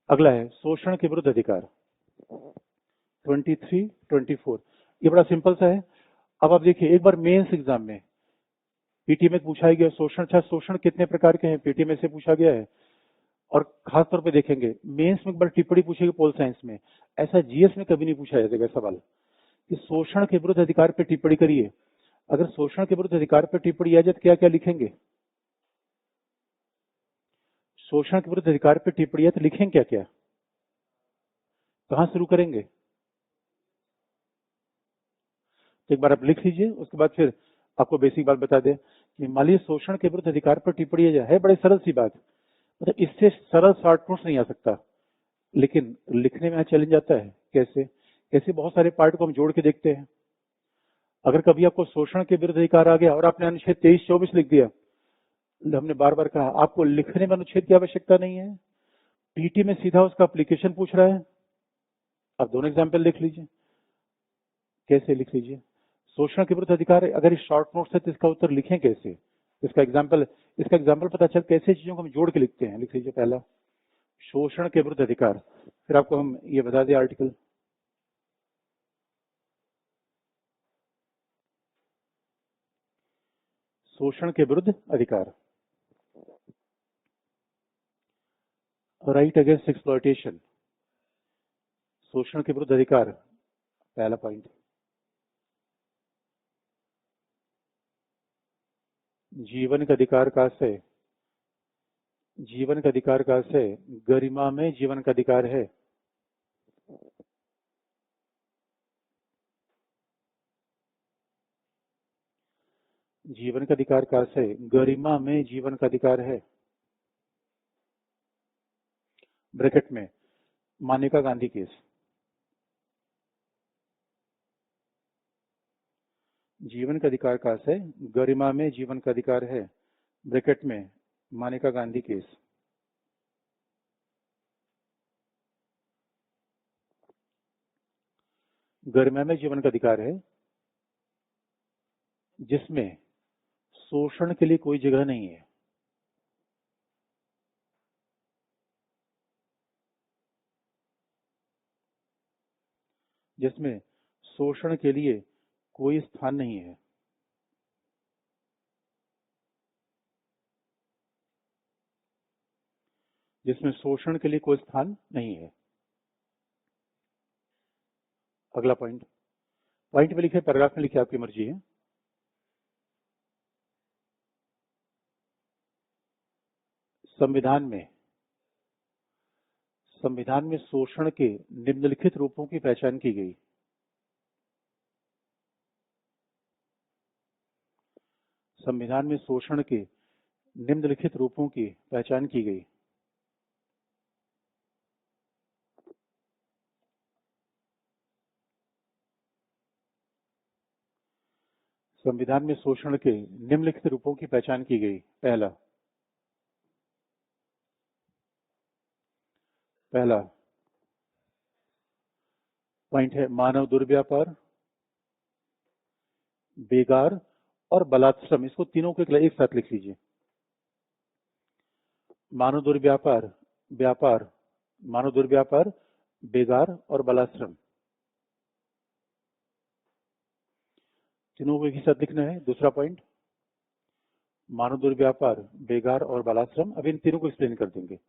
अगला है शोषण के विरुद्ध अधिकार 23, 24। ये बड़ा सिंपल सा है। अब आप देखिए एक बार मेंस एग्जाम में पीटी में पूछा गया शोषण, अच्छा शोषण कितने प्रकार के हैं पीटी में से पूछा गया है। और खास तौर पे देखेंगे मेंस में एक बार टिप्पणी पूछेगी पोल साइंस में, ऐसा जीएस में कभी नहीं पूछा जाएगा सवाल कि शोषण के विरुद्ध अधिकार पे टिप्पणी करिए। अगर शोषण के विरुद्ध अधिकार पे टिप्पणी आ जाए तो क्या क्या लिखेंगे? शोषण के विरुद्ध अधिकार पे टिप्पणी है तो लिखेंगे क्या क्या? कहां शुरू करेंगे? तो एक बार आप लिख लीजिए, उसके बाद फिर आपको बेसिक बात बता दें कि मान लीजिए शोषण के विरुद्ध अधिकार पर टिप्पणी है बड़ी सरल सी बात, मतलब इससे सरल शॉर्ट नोट्स नहीं आ सकता, लेकिन लिखने में चैलेंज आता है। कैसे? कैसे बहुत सारे पार्ट को हम जोड़ के देखते हैं। अगर कभी आपको शोषण के विरुद्ध अधिकार आ गया और आपने अनुच्छेद 23-24 लिख दिया, हमने बार बार कहा आपको लिखने में अनुच्छेद की आवश्यकता नहीं है, पीटी में सीधा उसका एप्लीकेशन पूछ रहा है। आप दोनों एग्जाम्पल लिख लीजिए, कैसे लिख लीजिए शोषण के विरुद्ध अधिकार। अगर इस शॉर्ट नोट है तो इसका उत्तर लिखें कैसे? इसका एग्जाम्पल पता चल कैसे चीजों को हम जोड़ के लिखते हैं। लिख लीजिए पहला शोषण के विरुद्ध अधिकार, फिर आपको हम ये बता दें आर्टिकल शोषण के विरुद्ध अधिकार, राइट अगेंस्ट एक्सप्लॉयटेशन। शोषण के विरुद्ध अधिकार पहला पॉइंट, जीवन का अधिकार का आशय, जीवन का अधिकार का आशय गरिमा में जीवन का अधिकार है। जीवन का अधिकार का आशय गरिमा में जीवन का अधिकार है। ब्रैकेट में मानेका गांधी केस, जीवन का अधिकार का आशय गरिमा में जीवन का अधिकार है, ब्रैकेट में मानेका गांधी केस। गरिमा में जीवन का अधिकार है जिसमें शोषण के लिए कोई जगह नहीं है। जिसमें शोषण के लिए कोई स्थान नहीं है। जिसमें शोषण के लिए कोई स्थान नहीं है। अगला पॉइंट, पॉइंट में लिखे पैराग्राफ में लिखे आपकी मर्जी है। संविधान में शोषण के निम्नलिखित रूपों की पहचान की गई। संविधान में शोषण के निम्नलिखित रूपों की पहचान की गई। संविधान में शोषण के निम्नलिखित रूपों की पहचान की गई। पहला पॉइंट है मानव दुर्व्यापार, बेगार और बलात्श्रम। इसको तीनों को एक साथ लिख लीजिए। मानव दुर्व्यापार, बेगार और बलात्श्रम, तीनों को एक ही साथ लिखना है। दूसरा पॉइंट मानव दुर्व्यापार, बेगार और बलात्श्रम। अब इन तीनों को एक्सप्लेन कर देंगे,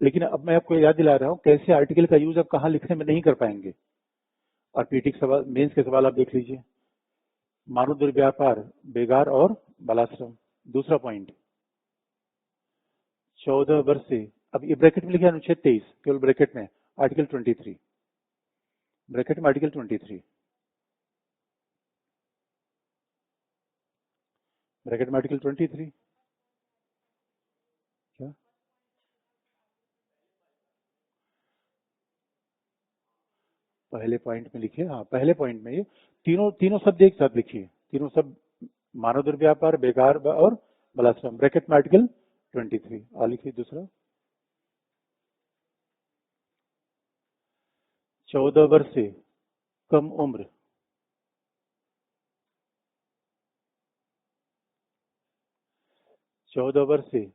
लेकिन अब मैं आपको याद दिला रहा हूं कैसे आर्टिकल का यूज आप कहां लिखने में नहीं कर पाएंगे। और पीटी के सवाल, मेंस के सवाल आप देख लीजिए। मानव दुर्व्यापार, बेगार और बलात्श्रम। दूसरा पॉइंट 14 वर्ष से, अब ये ब्रैकेट में लिखा है अनुच्छेद 23, केवल ब्रैकेट में आर्टिकल 23, ब्रैकेट में आर्टिकल 23, ब्रैकेट में आर्टिकल 23। क्या पहले पॉइंट में लिखिए? हाँ पहले पॉइंट में ये तीनों तीनों शब्द एक साथ लिखिए। तीनों शब्द मानव दुर्व्यापार, बेगार और बलात्सम, ब्रैकेट में आर्टिकल 23 आ लिखिए। दूसरा 14 वर्ष से कम उम्र, 14 वर्ष से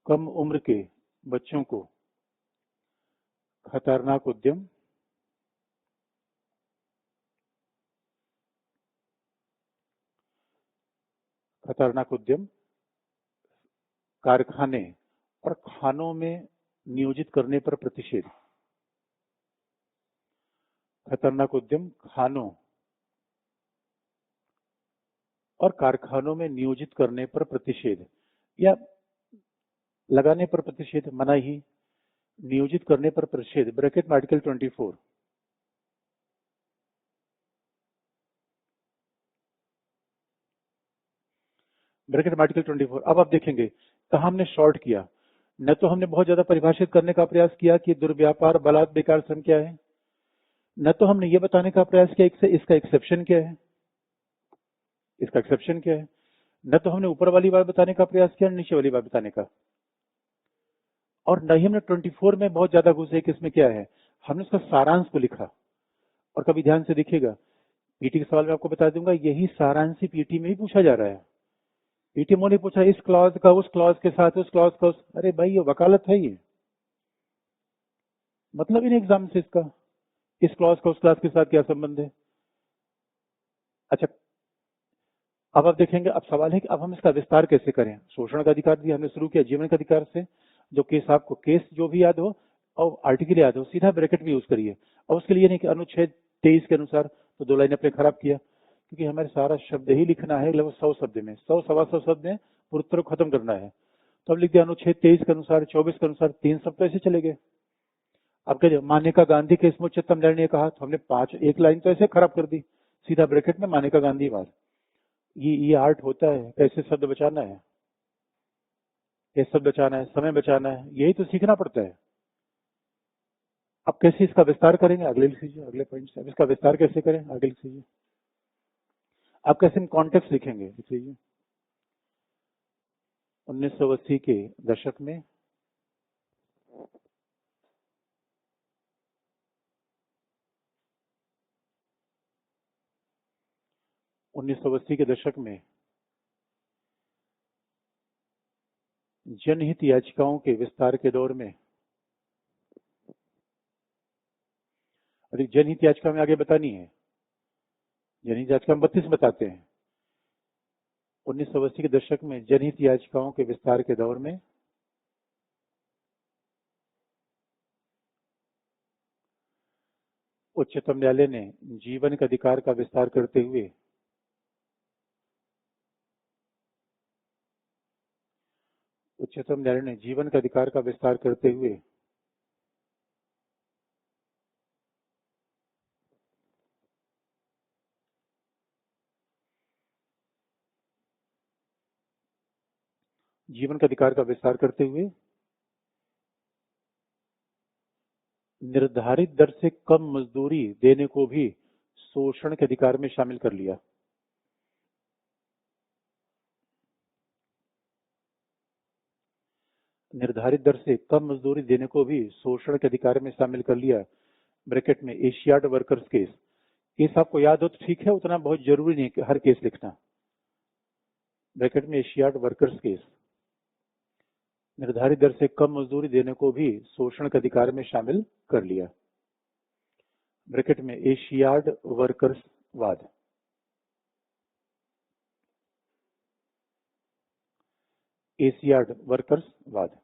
कम उम्र के बच्चों को खतरनाक उद्यम, खतरनाक उद्यम, कारखाने और खानों में नियोजित करने पर प्रतिषेध। खतरनाक उद्यम, खानों और कारखानों में नियोजित करने पर प्रतिषेध या लगाने पर प्रतिषेध, मनाही, नियोजित करने पर प्रतिषेध, ब्रैकेट में आर्टिकल 24। ब्रैकेट में आर्टिकल 24। अब आप देखेंगे कहा हमने शॉर्ट किया, न तो हमने बहुत ज्यादा परिभाषित करने का प्रयास किया कि दुर्व्यापार बलात् बेकार श्रम क्या है, न तो हमने ये बताने का प्रयास किया इसका एक्सेप्शन क्या है, इसका एक्सेप्शन क्या है, न तो हमने ऊपर वाली बात बताने का प्रयास किया, नीचे वाली बात बताने का, और न ही हमने 24 में बहुत ज्यादा घुसे कि इसमें क्या है, हमने उसका सारांश को लिखा। और कभी ध्यान से देखिएगा, पीटी के सवाल में आपको बता दूंगा, यही सारांश ही पीटी में ही पूछा जा रहा है। पीटीएमओ ने पूछा इस क्लॉज का उस क्लॉज के साथ, उस क्लॉज का उस, अरे भाई ये वकालत है, ये मतलब इन एग्जाम से इसका इस क्लॉज का उस क्लॉज के साथ क्या संबंध है। अच्छा, अब आप देखेंगे, अब सवाल है कि अब हम इसका विस्तार कैसे करें। शोषण का अधिकार दिया, हमने शुरू किया जीवन का अधिकार से, जो केस आपको केस जो भी याद हो और आर्टिकल याद हो सीधा ब्रैकेट में यूज करिए। और उसके लिए नहीं कि अनुच्छेद 23 के अनुसार, तो 2 लाइन अपने खराब किया, क्योंकि हमारे सारा शब्द ही लिखना है लगभग 100 शब्द में, 100 सवा 100 शब्द में पूर्वोत्तर को खत्म करना है। तो अब लिख दिया अनुच्छेद 23 के अनुसार, 24 के अनुसार, 3 शब्द तो ऐसे चले गए। अब कह मान्यका गांधी के इसमें उच्चतम न्यायालय ने कहा, तो हमने 5 एक लाइन तो ऐसे खराब कर दी, सीधा ब्रैकेट में मान्यका गांधी बात। ये आर्ट होता है, कैसे शब्द बचाना है, कैसे शब्द बचाना है, समय बचाना है, यही तो सीखना पड़ता है। अब कैसे इसका विस्तार करेंगे, अगले लिख लीजिए, अगले पॉइंट से। अब इसका विस्तार कैसे करें, आगे लिख लीजिए। अब कैसे हम कॉन्टेक्स्ट लिखेंगे, लिख लीजिए। 1980 के दशक में 1980 के दशक में जनहित याचिकाओं के विस्तार के दौर में, अरे जनहित याचिका में आगे बतानी है, जनहित याचिका में 32 बताते हैं। 1980 के दशक में जनहित याचिकाओं के विस्तार के दौर में उच्चतम न्यायालय ने जीवन के अधिकार का विस्तार करते हुए उच्चतम न्यायालय ने जीवन के अधिकार का विस्तार करते हुए जीवन के अधिकार का विस्तार करते हुए निर्धारित दर से कम मजदूरी देने को भी शोषण के अधिकार में शामिल कर लिया। निर्धारित दर से कम मजदूरी देने को भी शोषण के अधिकार में शामिल कर लिया। ब्रैकेट में एशियाड वर्कर्स केस। केस आपको याद हो तो ठीक है, उतना बहुत जरूरी नहीं कि हर केस लिखना। ब्रैकेट में एशियाड वर्कर्स केस, निर्धारित दर से कम मजदूरी देने को भी शोषण के अधिकार में शामिल कर लिया। ब्रैकेट में एशियाड वर्कर्स वाद। एशियाड वर्कर्स वाद।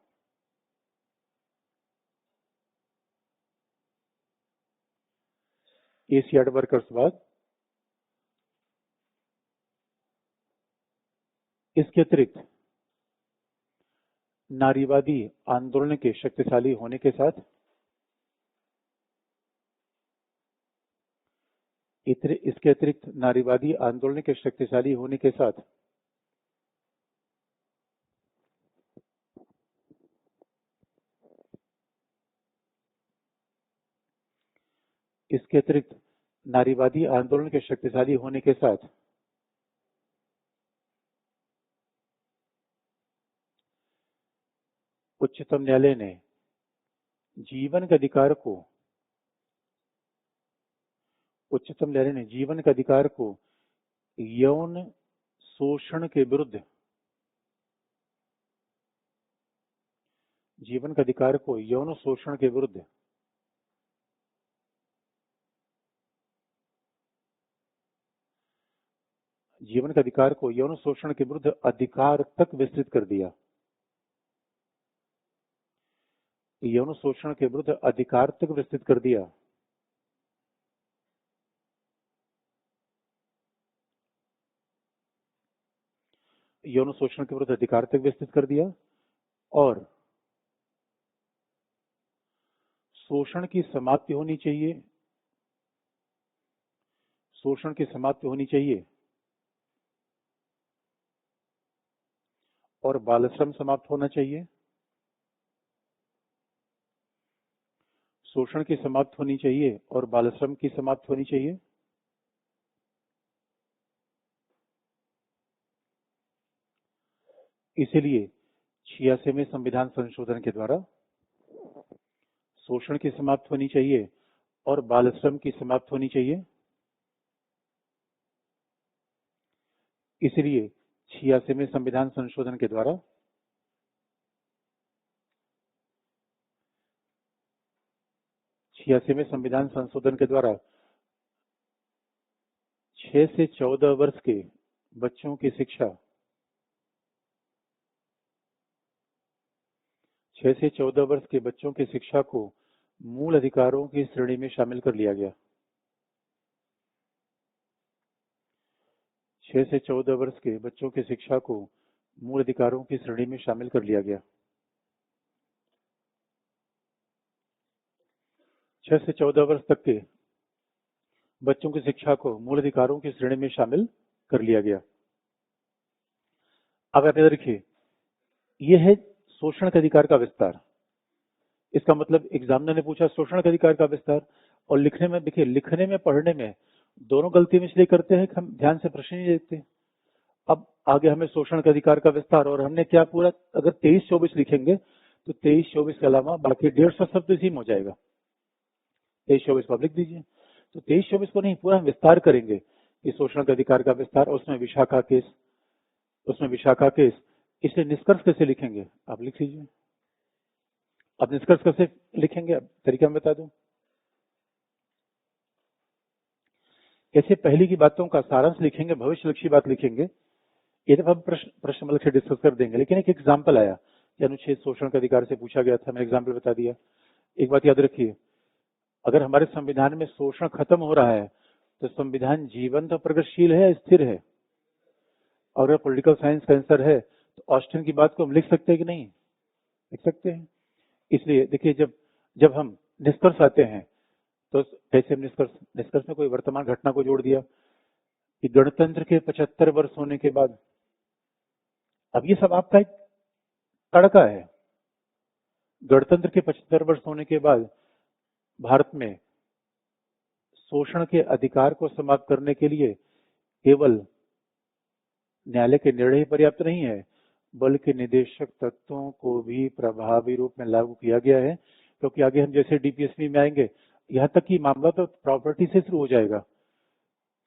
एशियाड वर्कर्स वाद। इसके अतिरिक्त नारीवादी आंदोलन के शक्तिशाली होने के साथ इसके अतिरिक्त नारीवादी आंदोलन के शक्तिशाली होने के साथ इसके अतिरिक्त नारीवादी आंदोलन के शक्तिशाली होने के साथ उच्चतम न्यायालय ने जीवन के अधिकार को उच्चतम न्यायालय ने जीवन के अधिकार को यौन शोषण के विरुद्ध जीवन के अधिकार को यौन शोषण के विरुद्ध जीवन के अधिकार को यौन शोषण के विरुद्ध अधिकार तक विस्तृत कर दिया। यौन शोषण के विरुद्ध अधिकार तक विस्तृत कर दिया। यौन शोषण के विरुद्ध अधिकार तक विस्तृत कर दिया और शोषण की समाप्ति होनी चाहिए। शोषण की समाप्ति होनी चाहिए और बाल श्रम समाप्त होना चाहिए। शोषण की समाप्त होनी चाहिए और बाल श्रम की समाप्त होनी चाहिए। इसलिए 86वें संविधान संशोधन के द्वारा शोषण की समाप्त होनी चाहिए और बाल श्रम की समाप्त होनी चाहिए। इसलिए 86वें संविधान संशोधन के द्वारा छियासीवें संविधान संशोधन के द्वारा 6 से 14 वर्ष के बच्चों की शिक्षा 6 से 14 वर्ष के बच्चों की शिक्षा को मूल अधिकारों की श्रेणी में शामिल कर लिया गया। 6 से 14 वर्ष के बच्चों की शिक्षा को मूल अधिकारों की श्रेणी में शामिल कर लिया गया। 6 से 14 वर्ष तक के बच्चों की शिक्षा को मूल अधिकारों की श्रेणी में शामिल कर लिया गया। अब आप याद रखिए, यह है शोषण के अधिकार का विस्तार। इसका मतलब एग्जामिनर ने पूछा शोषण के अधिकार का विस्तार, और लिखने में देखिए, लिखने में पढ़ने में दोनों गलती में इसलिए करते हैं कि हम ध्यान से प्रश्न नहीं देखते। अब आगे हमें शोषण के अधिकार का विस्तार, और हमने क्या पूरा, अगर 23-24 लिखेंगे तो 23-24 के अलावा बाकी 150 शब्द इसी में हो जाएगा। 23-24 को लिख दीजिए। तो 23-24 को नहीं, पूरा हम विस्तार करेंगे कि शोषण के अधिकार का विस्तार, और उसमें विशाखा केस। इसलिए निष्कर्ष कैसे लिखेंगे आप लिख लीजिए। अब निष्कर्ष कैसे लिखेंगे, अब तरीका मैं बता दूं। कैसे पहली की बातों का सारांश लिखेंगे, भविष्यलक्षी बात लिखेंगे, ये तो हम प्रश्न से डिस्कस कर देंगे। लेकिन एक एग्जाम्पल आया कि अनुच्छेद शोषण के अधिकार से पूछा गया था, मैंने एग्जाम्पल बता दिया। एक बात याद रखिए, अगर हमारे संविधान में शोषण खत्म हो रहा है तो संविधान जीवंत और प्रगतिशील है, स्थिर है। और अगर पॉलिटिकल साइंस का आंसर है तो ऑस्टिन की बात को हम लिख सकते हैं कि नहीं, लिख सकते हैं। इसलिए देखिए, जब हम निष्कर्ष आते हैं तो कैसे हम निष्कर्ष में कोई वर्तमान घटना को जोड़ दिया कि गणतंत्र के 75 वर्ष होने के बाद, अब ये सब आपका एक तड़का है। गणतंत्र के 75 वर्ष होने के बाद भारत में शोषण के अधिकार को समाप्त करने के लिए केवल न्यायालय के निर्णय ही पर्याप्त नहीं है, बल्कि निदेशक तत्वों को भी प्रभावी रूप में लागू किया गया है। क्योंकि आगे हम जैसे डीपीएसपी में आएंगे, यहाँ तक कि मामला तो प्रॉपर्टी से शुरू हो जाएगा।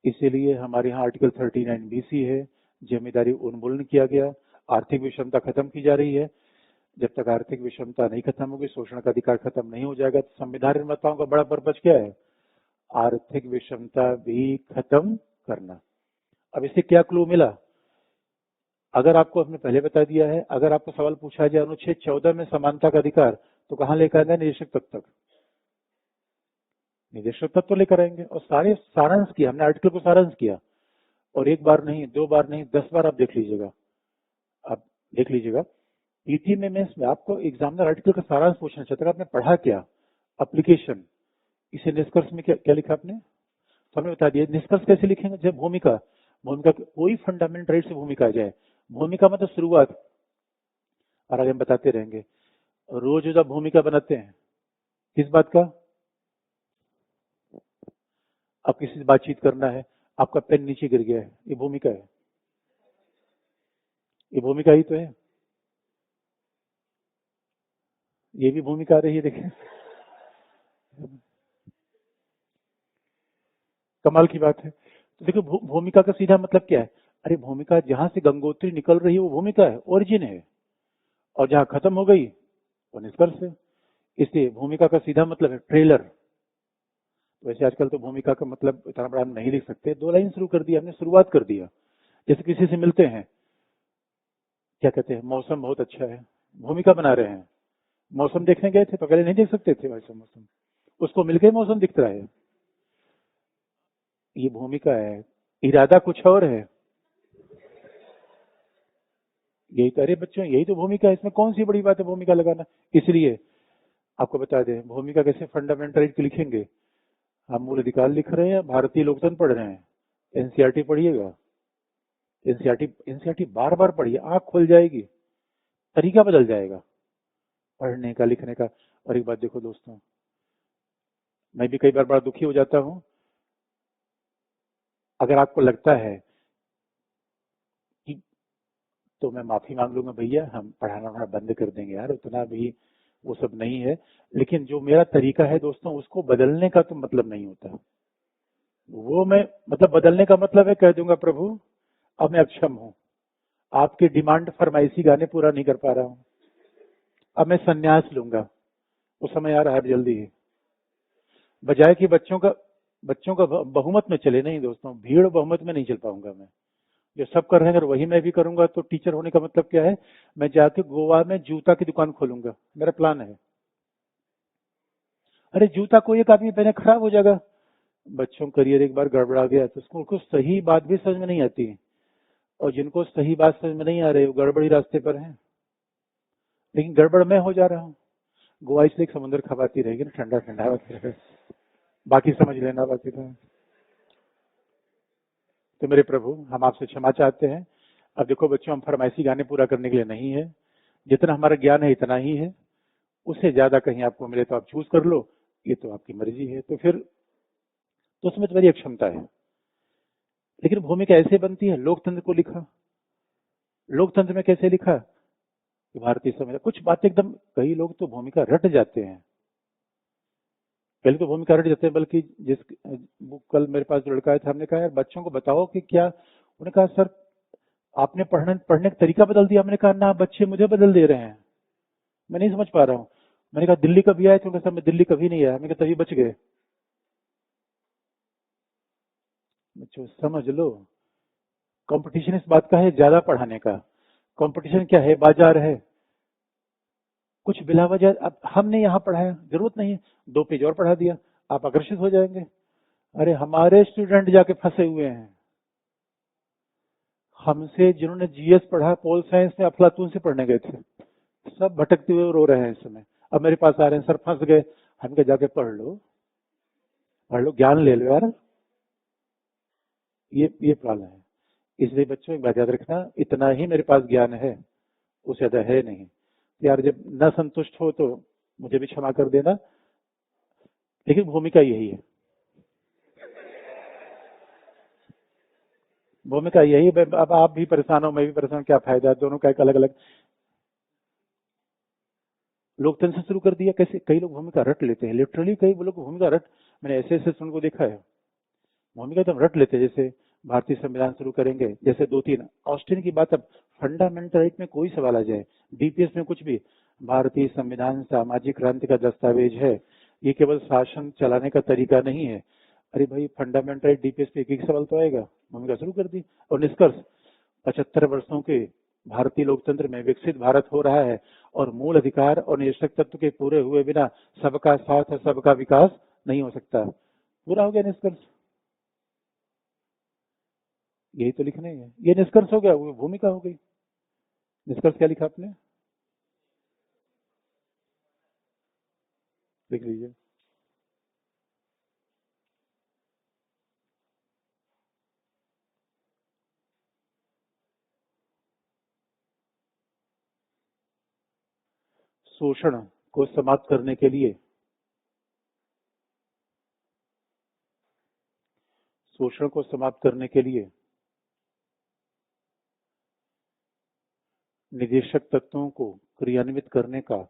इसीलिए हमारे यहाँ आर्टिकल 39 BC है, जिम्मेदारी उन्मूलन किया गया, आर्थिक विषमता खत्म की जा रही है। जब तक आर्थिक विषमता नहीं खत्म होगी, शोषण का अधिकार खत्म नहीं हो जाएगा। तो संविधान निर्माताओं का बड़ा पर्पज क्या है, आर्थिक विषमता भी खत्म करना। अब इससे क्या क्लू मिला, अगर आपको हमने पहले बता दिया है, अगर आपको सवाल पूछा जाए अनुच्छेद 14 में समानता का अधिकार, तो कहां लेकर आएंगे, निदेशक तत्व तक। निदेशक तत्व लेकर आएंगे और सारे सारांश किया हमने, आर्टिकल को सारांश किया, और एक बार नहीं, 2 बार नहीं, 10 बार आप देख लीजिएगा। आप देख लीजिएगा पीटी में आपको एग्जामिनर आर्टिकल का सारांश पूछना चाहता है, आपने पढ़ा क्या, एप्लीकेशन, इसे निष्कर्ष में क्या लिखा आपने, तो हमने बता दिया। निष्कर्ष कैसे लिखेंगे, जब भूमिका कोई फंडामेंटल राइट से भूमिका आ जाए। भूमिका मतलब शुरुआत, और आगे हम बताते रहेंगे। रोज जब भूमिका बनाते हैं किस बात का, अब किसी से बातचीत करना है, आपका पेन नीचे गिर गया है, ये भूमिका है, ये भूमिका ही तो है। ये भी भूमिका आ रही है, देखिए कमाल की बात है। तो देखो भूमिका का सीधा मतलब क्या है, अरे भूमिका जहां से गंगोत्री निकल रही है वो भूमिका है, ओरिजिन है, और जहां खत्म हो गई वो निष्कर्ष है। इसलिए भूमिका का सीधा मतलब है ट्रेलर। वैसे आजकल तो भूमिका का मतलब इतना बड़ा हम नहीं लिख सकते, 2 लाइन शुरू कर दिया हमने, शुरुआत कर दिया। जैसे किसी से मिलते हैं, क्या कहते हैं, मौसम बहुत अच्छा है, भूमिका बना रहे हैं। मौसम देखने गए थे तो पहले नहीं देख सकते थे वैसा मौसम, उसको मिलके मौसम दिख रहा है। ये भूमिका है, इरादा कुछ और है। यही तो, अरे बच्चों यही तो भूमिका है, इसमें कौन सी बड़ी बात है भूमिका लगाना। इसलिए आपको बता दें, भूमिका कैसे फंडामेंटल लिखेंगे। हम मूल अधिकार लिख रहे हैं, भारतीय लोकतंत्र पढ़ रहे हैं, एनसीईआरटी पढ़िएगा। एनसीईआरटी एनसीईआरटी बार बार पढ़िए, आंख खुल जाएगी, तरीका बदल जाएगा पढ़ने का, लिखने का। और एक बात देखो दोस्तों, मैं भी कई बार बड़ा दुखी हो जाता हूं। अगर आपको लगता है कि, तो मैं माफी मांग लूंगा भैया, हम पढ़ाना वढ़ाना बंद कर देंगे यार, उतना भी वो सब नहीं है। लेकिन जो मेरा तरीका है दोस्तों, उसको बदलने का तो मतलब नहीं होता। वो मैं, मतलब बदलने का मतलब है, कह दूंगा प्रभु अब मैं अक्षम हूँ, आपकी डिमांड फरमाइशी गाने पूरा नहीं कर पा रहा हूँ, अब मैं संन्यास लूंगा। वो समय आ रहा है जल्दी ही। बजाय कि बच्चों का बहुमत में चले, नहीं दोस्तों, भीड़ बहुमत में नहीं चल पाऊंगा मैं। जो सब कर रहे हैं अगर वही मैं भी करूंगा तो टीचर होने का मतलब क्या है। मैं जाके गोवा में जूता की दुकान खोलूंगा, मेरा प्लान है। अरे जूता कोई एक आदमी पहने खराब हो जाएगा। बच्चों का करियर एक बार गड़बड़ा गया तो उसको सही बात भी समझ में नहीं आती है। और जिनको सही बात समझ में नहीं आ रही, वो गड़बड़ी रास्ते पर है। लेकिन गड़बड़ मैं हो जा रहा हूँ। गोवा इसलिए एक समुद्र खपाती रहेगी ना, ठंडा ठंडा होता रहेगा। बाकी समझ लेना बाकी तो मेरे प्रभु, हम आपसे क्षमा चाहते हैं। अब देखो बच्चों, हम फरमाइशी गाने पूरा करने के लिए नहीं है। जितना हमारा ज्ञान है इतना ही है। उससे ज्यादा कहीं आपको मिले तो आप चूज कर लो, ये तो आपकी मर्जी है। तो फिर तो उसमें तो मेरी अक्षमता है। लेकिन भूमिका ऐसे बनती है, लोकतंत्र को लिखा, लोकतंत्र में कैसे लिखा कि भारतीय संविधान, कुछ बातें एकदम, कई लोग तो भूमिका रट जाते हैं। पहले तो भूमिका रट जाते हैं, बल्कि जिस वो कल मेरे पास जो लड़का आया था, हमने कहा यार बच्चों को बताओ कि क्या। उन्होंने कहा सर आपने पढ़ने पढ़ने का तरीका बदल दिया। मैंने कहा ना, बच्चे मुझे बदल दे रहे हैं, मैं नहीं समझ पा रहा हूँ। मैंने कहा दिल्ली कभी आए थे, सर मैं दिल्ली कभी नहीं आया। मैंने कहा तभी बच गए। बच्चों समझ लो, कंपटीशन इस बात का है ज्यादा पढ़ाने का। कंपटीशन क्या है, बाजार है। कुछ बिला वजह अब हमने यहाँ पढ़ाया, जरूरत नहीं है, 2 पेज और पढ़ा दिया, आप आकर्षित हो जाएंगे। अरे हमारे स्टूडेंट जाके फंसे हुए हैं। हमसे जिन्होंने जीएस पढ़ा, पोल साइंस में अफलातून से पढ़ने गए थे, सब भटकते हुए रो रहे हैं इस समय। अब मेरे पास आ रहे हैं, सर फंस गए। हम क्या, जाके पढ़ लो, पढ़ लो, ज्ञान ले लो यार। ये प्रॉब्लम है। इसलिए बच्चों एक बात याद रखना, इतना ही मेरे पास ज्ञान है, उससे ज्यादा है नहीं। यार जब न संतुष्ट हो तो मुझे भी क्षमा कर देना। लेकिन भूमिका यही है, भूमिका यही है। अब आप भी परेशान हो, मैं भी परेशान हूं, क्या फायदा है, दोनों का एक अलग अलग। लोकतंत्र से शुरू कर दिया, कैसे कई लोग भूमिका रट लेते हैं, लिटरली कई लोग भूमिका रट, मैंने ऐसे ऐसे सुन को देखा है। भूमिका तो हम रट लेते हैं। जैसे भारतीय संविधान शुरू करेंगे, जैसे 2-3 ऑस्टिन की बात, अब फंडामेंटल राइट में कोई सवाल आ जाए, डीपीएस में कुछ भी, भारतीय संविधान सामाजिक क्रांति का दस्तावेज है, ये केवल शासन चलाने का तरीका नहीं है। अरे भाई फंडामेंटल राइट डीपीएस पे एक एक सवाल तो आएगा। भूमिका शुरू कर दी। और निष्कर्ष, 75 वर्षों के भारतीय लोकतंत्र में विकसित भारत हो रहा है, और मूल अधिकार और निरीक्षक तत्व के पूरे हुए बिना सबका साथ और सबका विकास नहीं हो सकता। पूरा हो गया निष्कर्ष। यही तो लिखने है, ये निष्कर्ष हो गया, वो भूमिका हो गई। निष्कर्ष क्या लिखा आपने, लिख लीजिए। शोषण को समाप्त करने के लिए, शोषण को समाप्त करने के लिए निदेशक तत्वों को क्रियान्वित करने का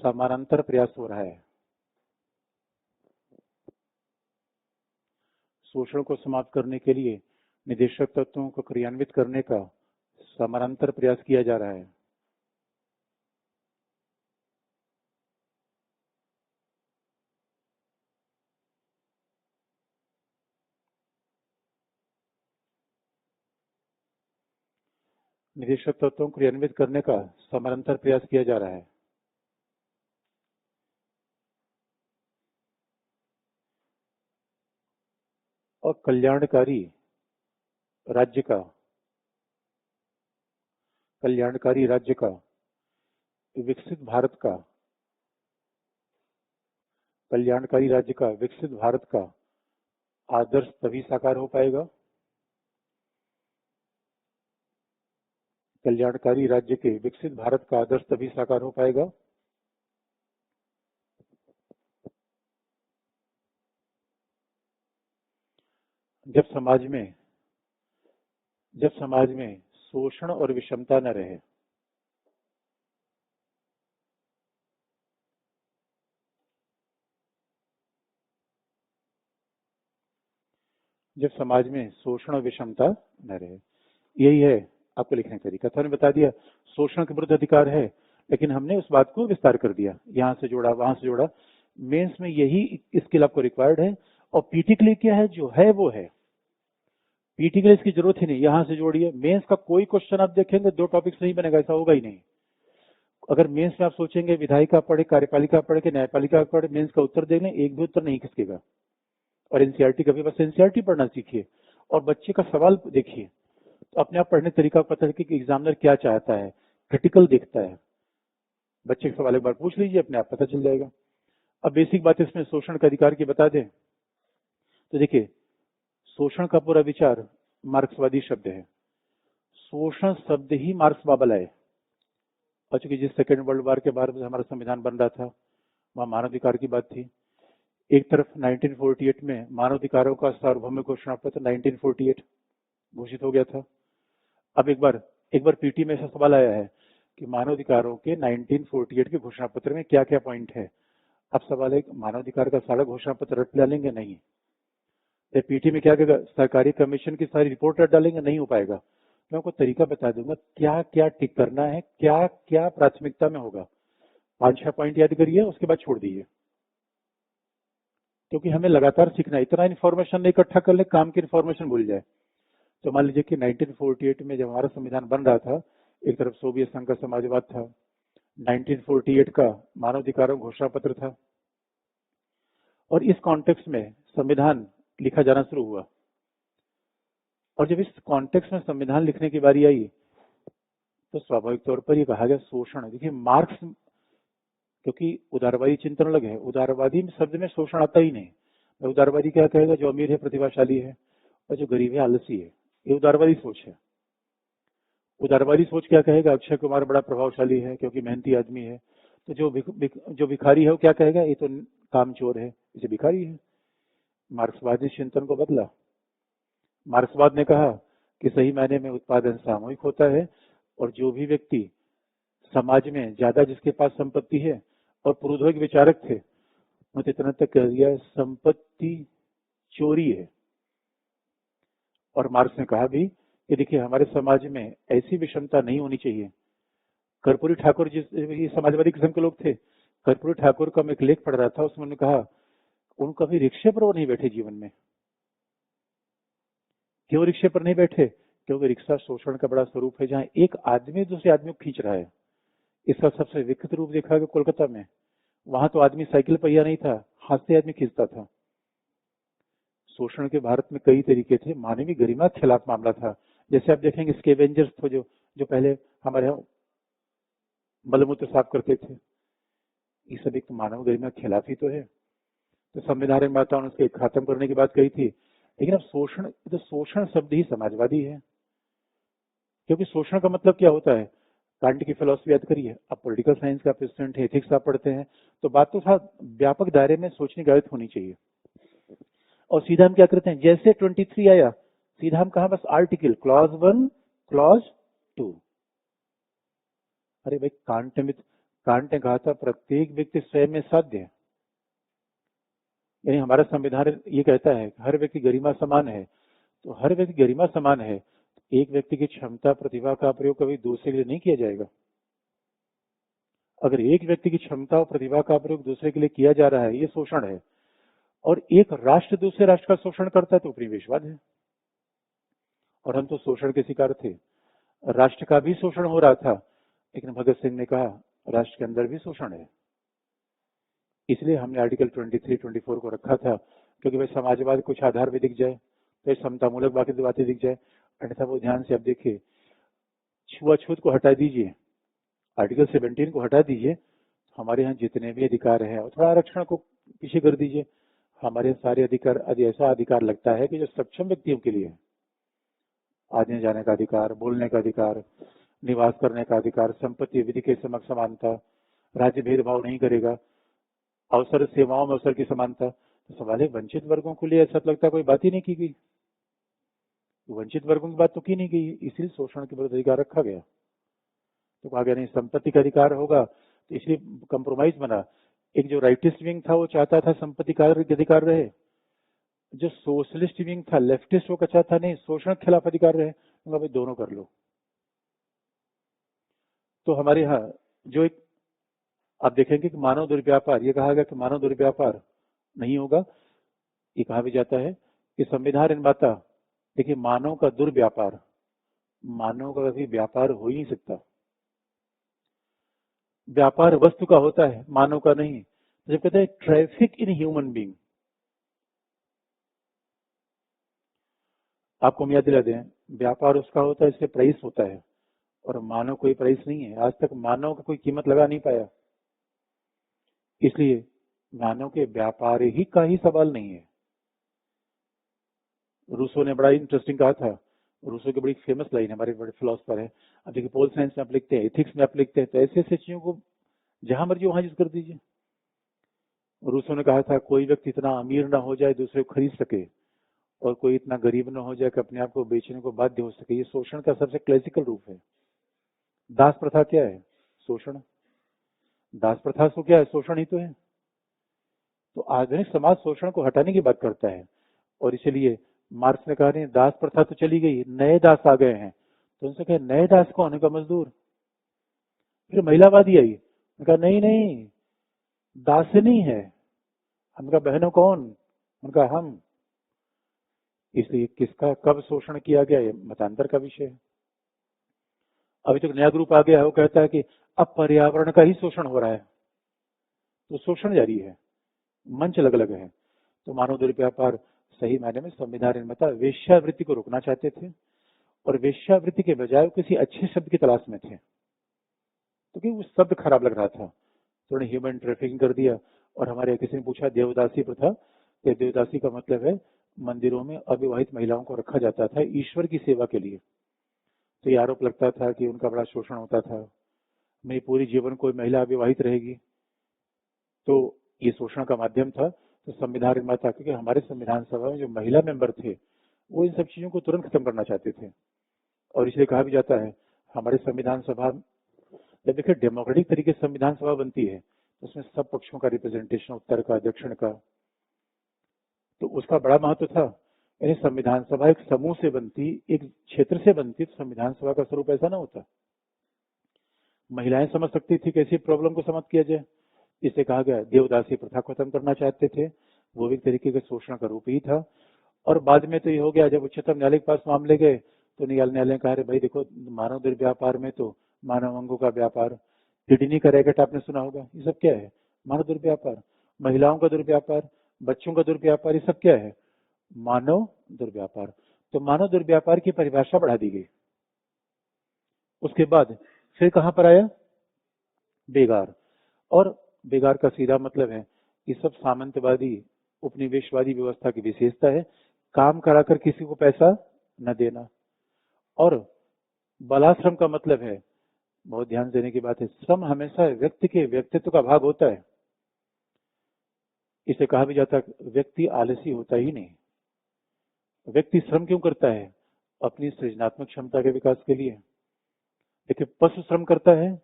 समानांतर प्रयास हो रहा है। शोषण को समाप्त करने के लिए निदेशक तत्वों को क्रियान्वित करने का समानांतर प्रयास किया जा रहा है। निदेशक तत्वों को क्रियान्वित करने का समानांतर प्रयास किया जा रहा है। और कल्याणकारी राज्य का विकसित भारत का आदर्श तभी साकार हो पाएगा, कल्याणकारी राज्य के विकसित भारत का आदर्श तभी साकार हो पाएगा जब समाज में शोषण और विषमता न रहे। जब समाज में शोषण और विषमता न रहे, यही है आपको लिखने का तरीका। तो हमने बता दिया शोषण के विरुद्ध अधिकार है, लेकिन हमने उस बात को विस्तार कर दिया, यहां से जोड़ा वहां से जोड़ा। मेंस में यही स्किल आपको रिक्वायर्ड है, और पीटी के लिए क्या है, जो है वो है। पीटी के लिए इसकी जरूरत ही नहीं, यहां से जोड़िए। मेंस का कोई क्वेश्चन आप देखेंगे 2 टॉपिक्स नहीं बनेगा, ऐसा होगा ही नहीं। अगर मेंस में आप सोचेंगे विधायिका पढ़े, कार्यपालिका पढ़े कि न्यायपालिका पढ़े, मेंस का उत्तर देने एक भी उत्तर नहीं खिसकेगा। और एनसीईआरटी कभी बस एनसीईआरटी पढ़ना सीखिए और बच्चे का सवाल देखिए, तो अपने आप पढ़ने तरीका पता है कि एग्जामिनर क्या चाहता है, क्रिटिकल देखता है। बच्चे का सवाल एक बार पूछ लीजिए, अपने आप पता चल जाएगा। अब बेसिक बात इसमें शोषण का अधिकार की बता दें तो देखिए, शोषण का पूरा विचार मार्क्सवादी शब्द है। शोषण शब्द ही मार्क्स बाबा लाए। और चूंकि जिस सेकेंड वर्ल्ड वॉर के बाद हमारा संविधान बन रहा था, वहां मानवाधिकार की बात थी। एक तरफ 1948 में मानवाधिकारों का सार्वभौमिक घोषणा पत्र 1948 घोषित हो गया था। अब एक बार पीटी में ऐसा सवाल आया है कि मानवाधिकारों के 1948 के घोषणा पत्र में क्या क्या पॉइंट है। अब सवाल है मानवाधिकार का सारा घोषणा पत्र रट डालेंगे, नहीं। तो पीटी में क्या कहेगा, सरकारी कमीशन की सारी रिपोर्ट रट डालेंगे, नहीं हो पाएगा। मैं आपको तरीका बता दूंगा क्या क्या टिक करना है, क्या क्या प्राथमिकता में होगा। 5-6 पॉइंट याद करिए, उसके बाद छोड़ दीजिए, क्योंकि हमें लगातार सीखना है। इतना इन्फॉर्मेशन नहीं इकट्ठा कर ले, काम की इन्फॉर्मेशन भूल जाए। तो मान लीजिए कि 1948 में जब हमारा संविधान बन रहा था, एक तरफ सोवियत संघ का समाजवाद था, 1948 का मानवाधिकारों घोषणा पत्र था, और इस कॉन्टेक्स्ट में संविधान लिखा जाना शुरू हुआ। और जब इस कॉन्टेक्स्ट में संविधान लिखने की बारी आई तो स्वाभाविक तौर पर ये कहा गया शोषण। देखिए मार्क्स, क्योंकि उदारवादी चिंतन अलग है, उदारवादी शब्द में शोषण आता ही नहीं। उदारवादी क्या कहेगा, जो अमीर है प्रतिभाशाली है और जो गरीब है आलसी है, ये उदारवादी सोच है। उदारवादी सोच क्या कहेगा, अक्षय कुमार बड़ा प्रभावशाली है क्योंकि मेहनती आदमी है। तो जो भिखारी है वो क्या कहेगा, ये तो कामचोर है, इसे भिखारी है। मार्क्सवादी चिंतन को बदला। मार्क्सवाद ने कहा कि सही मायने में उत्पादन सामूहिक होता है, और जो भी व्यक्ति समाज में ज्यादा जिसके पास संपत्ति है, और पुरोधा विचारक थे, उन्होंने इतना तक कह दिया संपत्ति चोरी है। और मार्क्स ने कहा भी कि देखिए हमारे समाज में ऐसी विषमता नहीं होनी चाहिए। कर्पूरी ठाकुर जिस समाजवादी किस्म के लोग थे, कर्पूरी ठाकुर का मैं एक लेख पढ़ रहा था, उसमें उन्होंने कहा उनको कभी रिक्शे पर वो नहीं बैठे जीवन में। क्यों रिक्शे पर नहीं बैठे, क्योंकि रिक्शा शोषण का बड़ा स्वरूप है, जहां एक आदमी दूसरे आदमी को खींच रहा है। इसका सबसे विकसित रूप देखा गया कोलकाता में। वहां तो आदमी साइकिल पहिया नहीं था, हाथ से आदमी खींचता था। शोषण के भारत में कई तरीके थे, मानवीय गरिमा के खिलाफ मामला था। जैसे आप देखेंगे स्केवेंजर्स थे जो पहले हमारे यहाँ मलमूत्र साफ करते थे, ये सब एक मानव गरिमा के खिलाफ ही तो है। तो संविधान माताओं ने उसके खत्म करने की बात कही थी। लेकिन अब शोषण शब्द ही समाजवादी है, क्योंकि शोषण का मतलब क्या होता है। कांट की फिलॉसफी याद करिए, आप पॉलिटिकल साइंस का स्टूडेंट है, एथिक्स आप पढ़ते हैं, तो बात तो साथ व्यापक दायरे में सोचने की आदत होनी चाहिए। और सीधा हम क्या करते हैं, जैसे 23 आया सीधा हम कहा बस आर्टिकल, क्लॉज 1 क्लॉज 2। अरे भाई कांट ने कहा था प्रत्येक व्यक्ति स्वयं में साध्य है। यानी हमारा संविधान ये कहता है हर व्यक्ति गरिमा समान है। तो हर व्यक्ति गरिमा समान है, एक व्यक्ति की क्षमता प्रतिभा का प्रयोग कभी दूसरे के लिए नहीं किया जाएगा। अगर एक व्यक्ति की क्षमता और प्रतिभा का प्रयोग दूसरे के लिए किया जा रहा है, ये शोषण है। और एक राष्ट्र दूसरे राष्ट्र का शोषण करता है तो उपनिवेशवाद है। और हम तो शोषण के शिकार थे। राष्ट्र का भी शोषण हो रहा था, लेकिन भगत सिंह ने कहा राष्ट्र के अंदर भी शोषण है। इसलिए हमने आर्टिकल 23-24 को रखा था, क्योंकि भाई समाजवाद कुछ आधार भी दिख जाए, तो समतामूलक बाकी बातें दिख जाए, अन्यथा वो ध्यान से आप देखिए, छुआछूत को हटा दीजिए, आर्टिकल 17 को हटा दीजिए, हमारे यहाँ जितने भी अधिकार हैं, और थोड़ा आरक्षण को पीछे कर दीजिए, हमारे सारे अधिकार ऐसा अधिकार लगता है कि जो सक्षम व्यक्तियों के लिए है। आने जाने का अधिकार, बोलने का अधिकार, निवास करने का अधिकार, संपत्ति विधि के समक्ष समानता, राज्य भेदभाव नहीं करेगा, अवसर सेवाओं में अवसर की समानता। तो सवाल है, वंचित वर्गों के लिए ऐसा लगता है कोई बात ही नहीं की गई, वंचित वर्गों की बात तो की नहीं गई, इसलिए शोषण के विरुद्ध अधिकार रखा गया। तो कहा गया नहीं संपत्ति का अधिकार होगा, तो इसलिए कंप्रोमाइज बना। एक जो राइटिस्ट विंग था वो चाहता था संपत्ति का अधिकार रहे, जो सोशलिस्ट विंग था, लेफ्टिस्ट, वो चाहता नहीं शोषण के खिलाफ अधिकार रहे। भाई दोनों कर लो। तो हमारे यहाँ जो एक आप देखेंगे कि मानव दुर्व्यापार, ये कहा गया कि मानव दुर्व्यापार नहीं होगा। ये कहा भी जाता है कि संविधान निर्माता, देखिए मानव का दुर्व्यापार, मानव का कभी व्यापार हो ही नहीं सकता, व्यापार वस्तु का होता है, मानव का नहीं। जब कहते हैं ट्रैफिक इन ह्यूमन बीइंग, आपको हम याद दिला दें, व्यापार उसका होता है इससे प्राइस होता है, और मानव कोई प्राइस नहीं है। आज तक मानव का कोई कीमत लगा नहीं पाया, इसलिए मानव के व्यापार ही का ही सवाल नहीं है। रूसो ने बड़ा इंटरेस्टिंग कहा था, रूसो की बड़ी फेमस लाइन है, हमारे बड़े फिलोसफर है। अब देखिए पोल साइंस में आप लिखते हैं, एथिक्स में आप लिखते हैं, तो ऐसे ऐसे चीजों को जहां मर्जी वहां यूज कर दीजिए। रूसो ने कहा था कोई व्यक्ति इतना अमीर ना हो जाए दूसरे को खरीद सके, और कोई इतना गरीब ना हो जाए कि अपने आप को बेचने को बाध्य हो सके। ये शोषण का सबसे क्लासिकल रूप है। दास प्रथा क्या है? शोषण। दास प्रथा तो क्या है? शोषण ही तो है। तो आधुनिक समाज शोषण को हटाने की बात करता है, और इसलिए मार्क्स ने कहा नहीं दास प्रथा तो चली गई, नए दास आ गए हैं। तो उनसे कहे नए दास कौन है? का मजदूर। फिर महिलावादी आई, उनका नहीं नहीं दास नहीं है, हमका बहनों कौन? उनका हम। इसलिए किसका कब शोषण किया गया ये मतांतर का विषय है। अभी तक नया ग्रुप आ गया है, वो कहता है कि अब पर्यावरण का ही शोषण हो रहा है, तो शोषण जारी है, मंच अलग अलग है। तो मानव दुर्व्यापार सही मायने में संविधान निर्माता वेश्यावृत्ति को रोकना चाहते थे, और वेश्यावृत्ति के बजाय किसी अच्छे शब्द की तलाश में थे, क्योंकि वो शब्द खराब लग रहा था, तो उन्होंने ह्यूमन ट्रैफिकिंग कर दिया। और हमारे किसी ने पूछा देवदासी प्रथा, देवदासी का मतलब है मंदिरों में अविवाहित महिलाओं को रखा जाता था ईश्वर की सेवा के लिए। तो ये आरोप लगता था कि उनका बड़ा शोषण होता था, मेरी पूरी जीवन कोई महिला अविवाहित रहेगी, तो ये शोषण का माध्यम था। तो संविधान निर्माता, क्योंकि हमारे संविधान सभा में जो महिला मेंबर थे वो इन सब चीजों को तुरंत खत्म करना चाहते थे, और इसलिए कहा भी जाता है हमारे संविधान सभा, जब देखिए डेमोक्रेटिक तरीके से संविधान सभा बनती है तो उसमें सब पक्षों का रिप्रेजेंटेशन, उत्तर का, दक्षिण का, तो उसका बड़ा महत्व था। यानी संविधान सभा एक समूह से बनती, एक क्षेत्र से बनती, तो संविधान सभा का स्वरूप ऐसा ना होता। महिलाएं समझ सकती थी कैसी प्रॉब्लम को समाप्त किया जाए, इसे कहा गया देवदासी प्रथा खत्म करना चाहते थे, वो भी एक तरीके के शोषण का रूप ही था। और बाद में तो ये हो गया, जब उच्चतम न्यायालय के पास मामले गए तो न्यायालय ने कहा भाई देखो मानव दुर्व्यापार में तो मानव अंगों का व्यापार, किडनी का रैकेट आपने सुना होगा, ये सब क्या है? मानव दुर्व्यापार। महिलाओं का दुर्व्यापार, बच्चों का दुर्व्यापार, ये सब क्या है? मानव दुर्व्यापार। तो मानव दुर्व्यापार की परिभाषा बढ़ा दी गई। उसके बाद फिर कहां पर आया? बेगार। और बेगार का सीधा मतलब है कि सब सामंतवादी उपनिवेशवादी व्यवस्था की विशेषता है, काम कराकर किसी को पैसा न देना। और बालाश्रम का मतलब है, बहुत ध्यान देने की बात है, श्रम हमेशा व्यक्ति के व्यक्तित्व का भाग होता है। इसे कहा भी जाता है व्यक्ति आलसी होता ही नहीं। व्यक्ति श्रम क्यों करता है? अपनी सृजनात्मक क्षमता के विकास के लिए। देखिए पशु श्रम करता है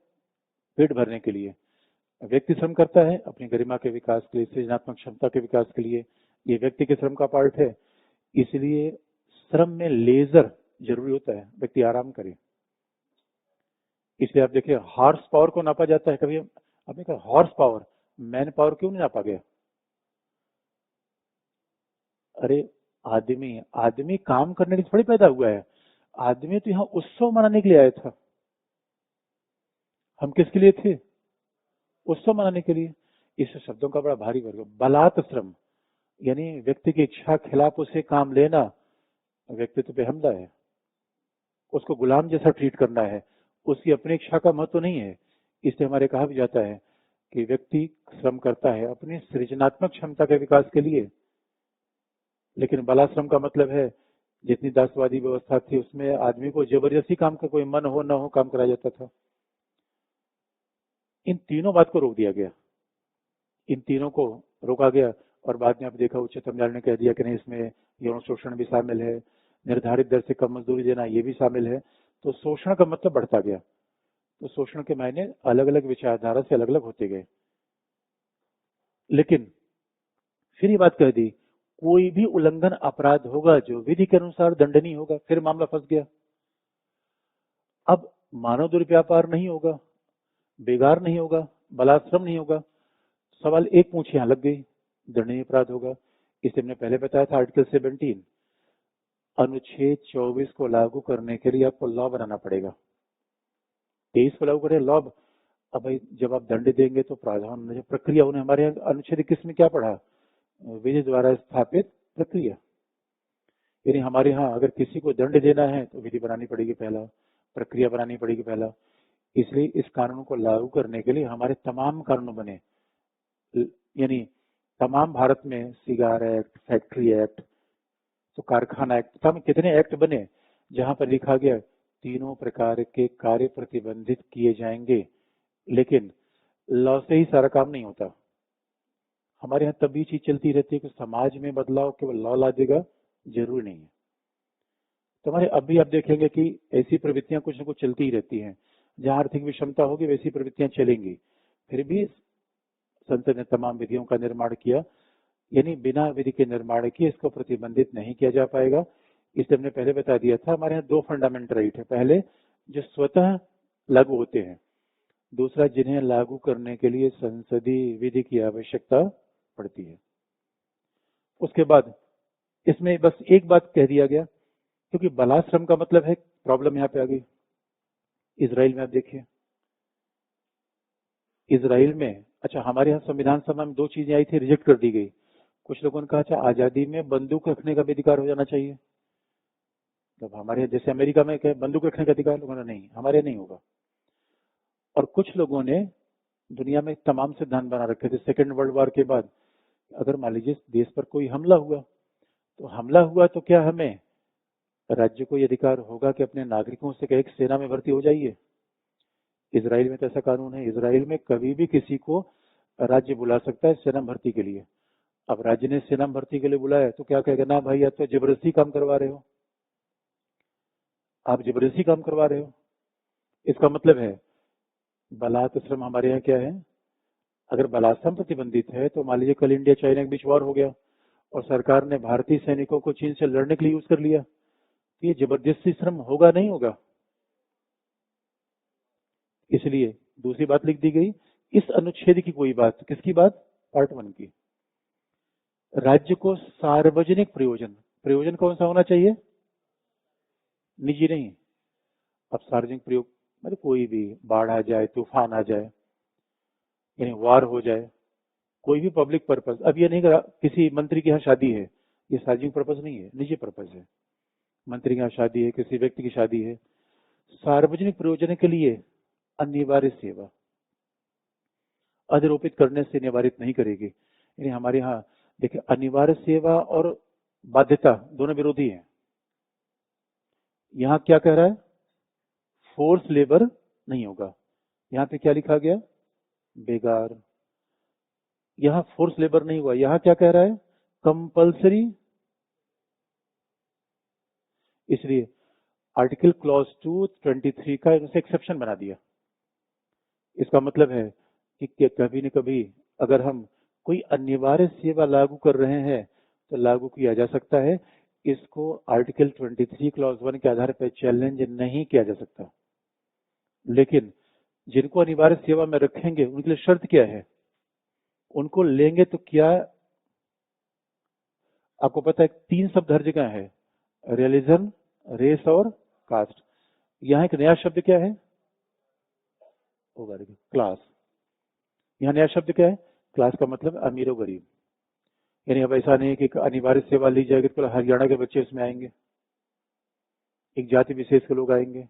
पेट भरने के लिए, व्यक्ति श्रम करता है अपनी गरिमा के विकास के लिए, सृजनात्मक क्षमता के विकास के लिए। ये व्यक्ति के श्रम का पार्ट है। इसलिए श्रम में लेजर जरूरी होता है, व्यक्ति आराम करे। इसलिए आप देखिए हॉर्स पावर को नापा जाता है। कभी आपने कहा हॉर्स पावर, मैन पावर क्यों नहीं नापा गया? अरे आदमी काम करने के लिए थोड़ी पैदा हुआ है। आदमी तो यहाँ उत्सव मनाने के लिए आया था। हम किसके लिए थे? उत्सव मनाने के लिए। इस शब्दों का बड़ा भारी वर्ग। बलात् श्रम यानी व्यक्ति की इच्छा खिलाफ उसे काम लेना व्यक्तित्व पे हमला है। उसको गुलाम जैसा ट्रीट करना है। उसकी अपनी इच्छा का महत्व नहीं है। इसलिए हमारे कहा भी जाता है कि व्यक्ति श्रम करता है अपनी सृजनात्मक क्षमता के विकास के लिए, लेकिन बलाश्रम का मतलब है जितनी दासवादी व्यवस्था थी उसमें आदमी को जबरदस्ती काम का कोई मन हो न हो काम कराया जाता था। इन तीनों बात को रोक दिया गया, इन तीनों को रोका गया। और बाद में आप देखा उच्चतम न्यायालय ने कह दिया कि नहीं, इसमें यौन शोषण भी शामिल है, निर्धारित दर से कम मजदूरी देना ये भी शामिल है। तो शोषण का मतलब बढ़ता गया। तो शोषण के मायने अलग अलग विचारधारा से अलग अलग होते गए। लेकिन फिर ये बात कह दी कोई भी उल्लंघन अपराध होगा जो विधि के अनुसार दंडनीय होगा। फिर मामला फंस गया। अब मानव दुर्व्यापार नहीं होगा, बेगार नहीं होगा, बलात्श्रम नहीं होगा। सवाल एक पूंछ यहां लग गई, दंडनीय अपराध होगा। इसे हमने पहले बताया था आर्टिकल 17 अनुच्छेद 24 को लागू करने के लिए आपको लॉ बनाना पड़ेगा। 23 को लागू करें लॉ। अब भाई जब आप दंड देंगे तो प्रावधान प्रक्रिया उन्हें हमारे यहाँ अनुच्छेद 21 में क्या पढ़ा? विधि द्वारा स्थापित प्रक्रिया। यानी हमारे यहाँ अगर किसी को दंड देना है तो विधि बनानी पड़ेगी पहला, प्रक्रिया बनानी पड़ेगी पहला। इसलिए इस कानून को लागू करने के लिए हमारे तमाम कानून बने, यानी तमाम भारत में सिगार एक्ट, फैक्ट्री एक्ट, तो कारखाना एक्ट, तमाम कितने एक्ट बने जहां पर लिखा गया तीनों प्रकार के कार्य प्रतिबंधित किए जाएंगे। लेकिन लॉ से ही सारा काम नहीं होता। हमारे यहाँ तब भी चीज चलती रहती है कि समाज में बदलाव केवल लॉ ला देगा, जरूरी नहीं है। तो हमारे अब भी आप देखेंगे कि ऐसी प्रवृत्तियां कुछ न कुछ चलती ही रहती हैं। जहां आर्थिक विषमता होगी वैसी प्रवृत्तियां चलेंगी। फिर भी संसद ने तमाम विधियों का निर्माण किया, यानी बिना विधि के निर्माण किए इसको प्रतिबंधित नहीं किया जा पाएगा। इसलिए हमने पहले बता दिया था हमारे यहाँ दो फंडामेंटल राइट है। पहले जो स्वतः लागू होते हैं, दूसरा जिन्हें लागू करने के लिए संसदीय विधि की आवश्यकता पड़ती है। उसके बाद इसमें बस एक बात कह दिया गया, क्योंकि बलाश्रम का मतलब है, प्रॉब्लम यहाँ पे आ गई। इजराइल में आप देखिए, इजराइल में अच्छा हमारे यहाँ संविधान सभा में दो चीजें आई थी, रिजेक्ट कर दी गई। कुछ लोगों ने कहा अच्छा आजादी में बंदूक रखने का भी अधिकार हो जाना चाहिए। तब हमारे यहाँ जैसे अमेरिका में क्या बंदूक रखने का अधिकार, लोगों ने नहीं, हमारे नहीं होगा। और कुछ लोगों ने दुनिया में तमाम सिद्धांत बना रखे थे सेकेंड वर्ल्ड वॉर के बाद, अगर मान लीजिए देश पर कोई हमला हुआ तो क्या हमें राज्य को यह अधिकार होगा कि अपने नागरिकों से कहे सेना में भर्ती हो जाइए। इजराइल में तो ऐसा कानून है, इजराइल में कभी भी किसी को राज्य बुला सकता है सेना भर्ती के लिए। अब राज्य ने सेना भर्ती के लिए बुलाया तो क्या कहेगा, ना भाई आप तो जबरदस्ती काम करवा रहे हो, आप जबरदस्ती काम करवा रहे हो। इसका मतलब है बलात्श्रम हमारे यहाँ क्या है, अगर बलात्सम प्रतिबंधित है तो मान लीजिए कल इंडिया चाइना के बीच वॉर हो गया और सरकार ने भारतीय सैनिकों को चीन से लड़ने के लिए यूज कर लिया, तो ये जबरदस्ती श्रम होगा नहीं होगा। इसलिए दूसरी बात लिख दी गई, इस अनुच्छेद की कोई बात, किसकी बात, पार्ट 1 की, राज्य को सार्वजनिक प्रयोजन, प्रयोजन कौन सा होना चाहिए, निजी नहीं। अब सार्वजनिक प्रयोग मतलब कोई भी बाढ़ आ जाए, तूफान आ जाए, यानी वार हो जाए, कोई भी पब्लिक पर्पस। अब ये नहीं करा किसी मंत्री की यहाँ शादी है, ये सार्वजनिक पर्पस नहीं है, निजी पर्पस है। मंत्री की यहाँ शादी है, किसी व्यक्ति की शादी है, सार्वजनिक प्रयोजन के लिए अनिवार्य सेवा अधिरोपित करने से निवारित नहीं करेगी। यानी हमारे यहाँ देखिए अनिवार्य सेवा और बाध्यता दोनों विरोधी हैं। यहाँ क्या कह रहा है, फोर्स लेबर नहीं होगा। यहाँ पे क्या लिखा गया, बेगार। यहाँ फोर्स लेबर नहीं हुआ, यहाँ क्या कह रहा है, कंपल्सरी। इसलिए आर्टिकल क्लॉज 223 का इनसे एक्सेप्शन बना दिया। इसका मतलब है कि कभी न कभी अगर हम कोई अनिवार्य सेवा लागू कर रहे हैं तो लागू किया जा सकता है। इसको आर्टिकल 23 क्लॉज 1 के आधार पर चैलेंज नहीं किया जा सकता। लेकिन जिनको अनिवार्य सेवा में रखेंगे उनके लिए शर्त क्या है, उनको लेंगे तो क्या, आपको पता है 3 शब्द हर जगह है, रिलीजन, रेस और कास्ट। यहाँ एक नया शब्द क्या है? क्लास। यहाँ नया शब्द क्या है? क्लास का मतलब अमीर और गरीब। यानी अब ऐसा नहीं है कि अनिवार्य सेवा ली जाएगी तो हरियाणा के बच्चे इसमें आएंगे, एक जाति विशेष के लोग आएंगे,